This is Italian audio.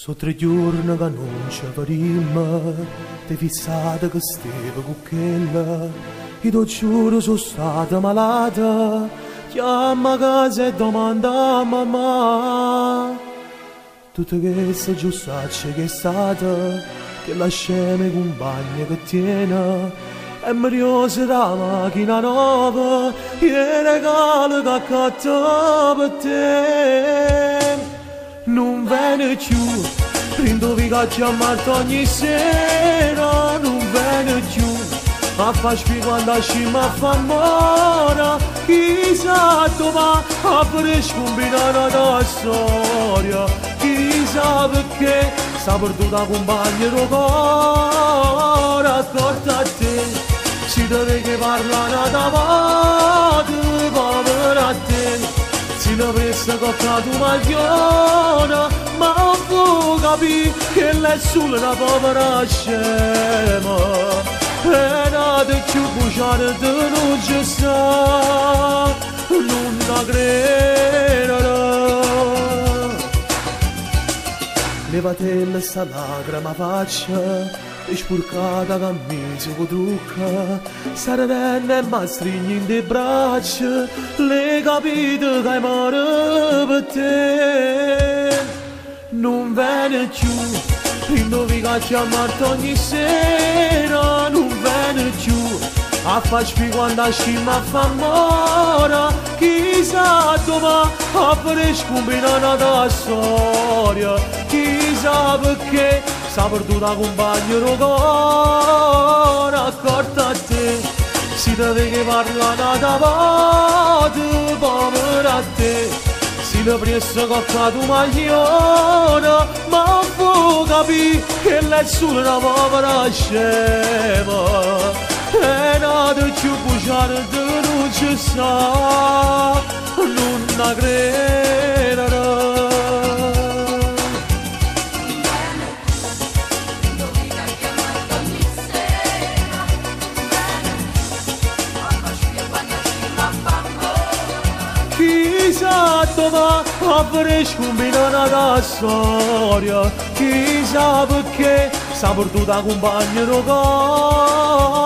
So 3 giorni che non ci vedemmo, ti fissate che stavo con quella, io ti giuro sono stata malata, chiama a casa e domanda a mamma. Tutte queste giustacce che è stata, che lasciami compagni che tiene, e mi riose la macchina nuova, e il regalo che accatto per te. Non viene più, prendo viaggi a Marta ogni sera, non viene più, a fa spiego quando scima a fa mora, chissà dove a fare scombinare la storia, chissà perché sta perduta compagna di cuore, accorta a te, si deve che parlare davanti, povera a te. Si ne presta cocca tu magliona, ma non può capire che lei è solo una povera scema. E nata più buciare di non ci sta, non la credere. Levatella sta lacrima faccia, e spurcata camisa con trucca, saranne e mastrigni in le braccia, le capite che hai mare per te. Non viene più, prendo viaggi a Marta ogni sera, non viene più, a fa spiego quando scima a fa mora, chissà dove a fare scombinare la storia, chissà perché sta perduta compagno di cuore, accorta a te, si deve che parlare davanti, povera a te, si ne presta cocca tu magliona, ma non può capire che lei è solo una povera scema. E nata più buciare di non ci sta, non la credere. Chissà dove a fare scombinare la storia, chissà perché sta perduta compagna di cuore.